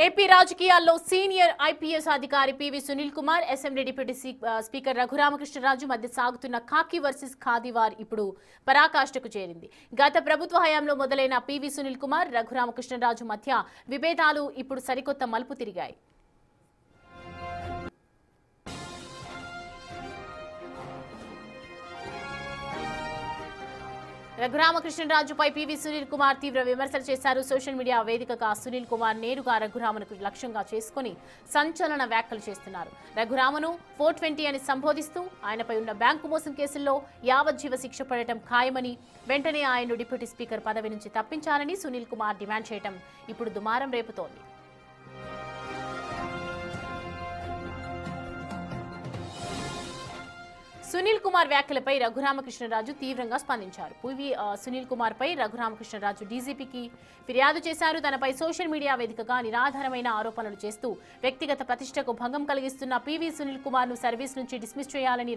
AP రాజకీయాల్లో senior IPS అధికారి P V Sunil Kumar, assembly deputy speaker Raghuramakrishnaraju మధ్య సాగుతున్న కాకి వర్సెస్ ఖాదీ వార్ ఇప్పుడు పరాకాష్ఠకు చేరింది. గత ప్రభుత్వ హయాంలో మొదలైన పివి సునీల్ కుమార్, రఘురామకృష్ణరాజు మధ్య విభేదాలు ఇప్పుడు సరికొత్త మలుపు తిరిగాయి. రఘురామకృష్ణరాజుపై పివి సునీల్ కుమార్ తీవ్ర విమర్శలు చేశారు. సోషల్ మీడియా వేదికగా సునీల్ కుమార్ నేరుగా రఘురామను లక్ష్యంగా చేసుకుని సంచలన వ్యాఖ్యలు చేస్తున్నారు. రఘురామను 420 అని సంబోధిస్తూ ఆయనపై ఉన్న బ్యాంకు మోసం కేసుల్లో యావజ్జీవ శిక్ష పడటం ఖాయమని, వెంటనే ఆయన్ను డిప్యూటీ స్పీకర్ పదవి నుంచి తప్పించాలని సునీల్ కుమార్ డిమాండ్ చేయడం ఇప్పుడు దుమారం రేపుతోంది. సునీల్ కుమార్ వ్యాఖ్యలపై రఘురామకృష్ణరాజు తీవ్రంగా స్పందించారు. సునీల్ కుమార్ పై రఘురామకృష్ణరాజు డీజీపీకి ఫిర్యాదు చేశారు. తనపై సోషల్ మీడియా వేదికగా నిరాధారమైన ఆరోపణలు చేస్తూ వ్యక్తిగత ప్రతిష్టకు భంగం కలిగిస్తున్న పివి సునీల్ కుమార్ ను సర్వీస్ నుంచి డిస్మిస్ చేయాలని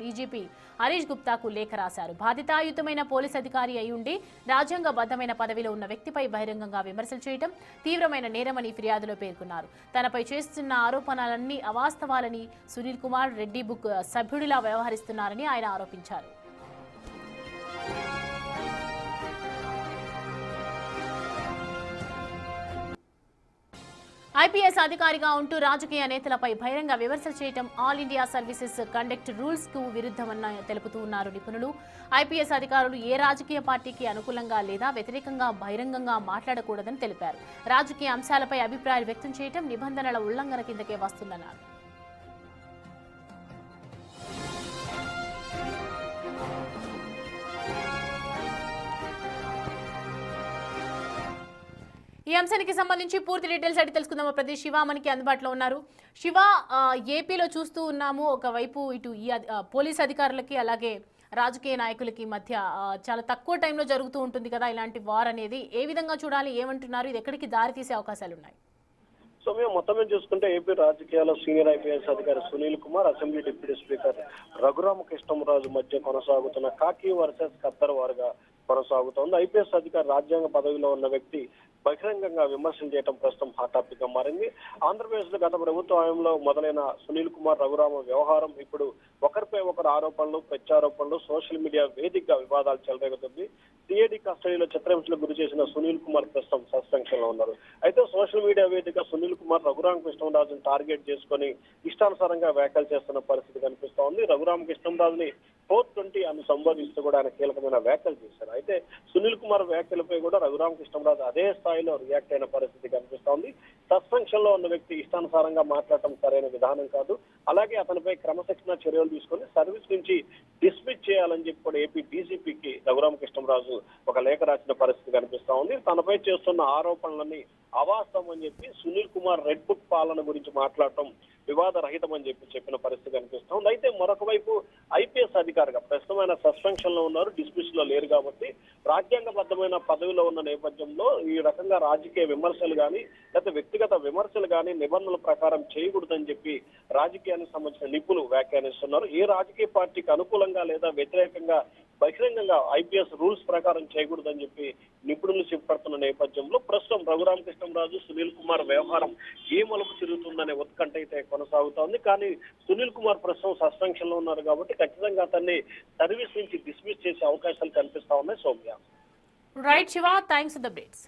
డీజీపీ హరీష్ గుప్తాకు లేఖ రాశారు. బాధితాయుతమైన పోలీస్ అధికారి అయ్యుండి రాజ్యాంగబద్ధమైన పదవిలో ఉన్న వ్యక్తిపై బహిరంగంగా విమర్శలు చేయడం తీవ్రమైన నేరమని ఫిర్యాదులో పేర్కొన్నారు. తనపై చేస్తున్న ఆరోపణలన్నీ అవాస్తవాలని, సునీల్ కుమార్ రెడ్డి బుక్ సభ్యుడిలా వ్యవహరిస్తున్నారని ఆయన ఆరోపించారు. ఐపీఎస్ అధికారిగా ఉంటూ రాజకీయ నేతలపై బహిరంగ విమర్శలు చేయడం all India services conduct rules కు విరుద్ధమన్న తెలుపుతూ ఉన్నారు నిపుణులు. ఐపీఎస్ అధికారులు ఏ రాజకీయ పార్టీకి అనుకూలంగా లేదా వ్యతిరేకంగా బహిరంగంగా మాట్లాడకూడదని తెలిపారు. రాజకీయ అంశాలపై అభిప్రాయాలు వ్యక్తం చేయడం నిబంధనల ఉల్లంఘన కిందకే వస్తుందన్నారు. ఈ అంశానికి సంబంధించి పూర్తి డీటెయిల్స్ అడిగి తెలుసుకుందాం. ప్రదేశ్ శివ మనకి అందుబాటులో ఉన్నారు. శివ, ఏపీలో చూస్తూ ఉన్నాము, ఒకవైపు ఇటు ఈ పోలీస్ అధికారులకి అలాగే రాజకీయ నాయకులకి మధ్య చాలా తక్కువ టైంలో జరుగుతూ ఉంటుంది కదా ఇలాంటి వార్ అనేది. ఏ విధంగా చూడాలి, ఏమంటున్నారు, ఇది ఎక్కడికి దారి తీసే అవకాశాలు ఉన్నాయి? సో మేము మొత్తం చూసుకుంటే ఏపీ రాజకీయాల్లో సీనియర్ ఐపీఎస్ అధికారి Sunil Kumar, assembly deputy speaker Raghuramakrishnaraju మధ్య కొనసాగుతున్న కాకి వర్సెస్ ఖద్దర్ వార్గా కొనసాగుతోంది. ఐపీఎస్ అధికారి రాజ్యాంగ పదవిలో ఉన్న వ్యక్తి బహిరంగంగా విమర్శలు చేయడం ప్రస్తుతం హాట్ టాపిక్ గా మారింది. ఆంధ్రప్రదేశ్ లో గత ప్రభుత్వ హయాంలో మొదలైన సునీల్ కుమార్ రఘురామ వ్యవహారం ఇప్పుడు ఒకరిపై ఒకరు ఆరోపణలు, ప్రత్యారోపణలు, సోషల్ మీడియా వేదికగా వివాదాలు చెలరేగుతుంది. సిఐడి కస్టడీలో చిత్రహింసలకు గురి చేసిన సునీల్ కుమార్ ప్రస్తుతం సస్పెన్షన్ లో ఉన్నారు. అయితే సోషల్ మీడియా వేదిక సునీల్ కుమార్ రఘురామకృష్ణరాజును టార్గెట్ చేసుకుని ఇష్టానుసారంగా వ్యాఖ్యలు చేస్తున్న పరిస్థితి కనిపిస్తా ఉంది. రఘురామకృష్ణరాజుని 420 అని సంబోధిస్తూ కూడా ఆయన కీలకమైన వ్యాఖ్యలు చేశారు. అయితే సునీల్ కుమార్ వ్యాఖ్యలపై కూడా రఘురామకృష్ణరాజు అదే స్థాయిలో రియాక్ట్ అయిన పరిస్థితి కనిపిస్తా ఉంది. సస్పెన్షన్ లో ఉన్న వ్యక్తి ఇష్టానుసారంగా మాట్లాడటం సరైన విధానం కాదు, అలాగే అతనిపై క్రమశిక్షణ చర్యలు తీసుకొని సర్వీస్ నుంచి డిస్మిస్ చేయాలని చెప్పి కూడా ఏపీ డీజీపీకి రఘురామకృష్ణరాజు ఒక లేఖ రాసిన పరిస్థితి కనిపిస్తా ఉంది. తనపై చేస్తున్న ఆరోపణలన్నీ అవాస్తవం అని చెప్పి సునీల్ కుమార్ రెడ్ బుక్ పాలన గురించి మాట్లాడటం వివాద రహితం అని చెప్పిన పరిస్థితి కనిపిస్తా ఉంది. అయితే మరొక వైపు ఐపీఎస్ అధికారిగా ప్రస్తుతం ఆయన సస్పెన్షన్ లో ఉన్నారు, డిస్మిస్ లో లేరు కాబట్టి రాజ్యాంగబద్ధమైన పదవిలో ఉన్న నేపథ్యంలో ఈ రకంగా రాజకీయ విమర్శలు కానీ లేకపోతే వ్యక్తిగత విమర్శలు కానీ నిబంధనల ప్రకారం చేయకూడదని చెప్పి రాజకీయానికి సంబంధించిన నిపుణులు వ్యాఖ్యానిస్తున్నారు. ఏ రాజకీయ పార్టీకి అనుకూలంగా లేదా వ్యతిరేకంగా బహిరంగంగా ఐపీఎస్ రూల్స్ ప్రకారం చేయకూడదని చెప్పి నిపుణులు చెప్పడుతున్న నేపథ్యంలో ప్రస్తుతం రఘురామకృష్ణరాజు, సునీల్ కుమార్ వ్యవహారం ఏ మలుపు తిరుగుతుందనే ఉత్కంఠ అయితే కొనసాగుతోంది. కానీ సునీల్ కుమార్ ప్రస్తుతం సస్పెన్షన్ లో ఉన్నారు కాబట్టి ఖచ్చితంగా అతన్ని సర్వీస్ నుంచి డిస్మిస్ చేసే అవకాశాలు కనిపిస్తా ఉన్నాయి. Soumya. Right Shiva, thanks for the updates.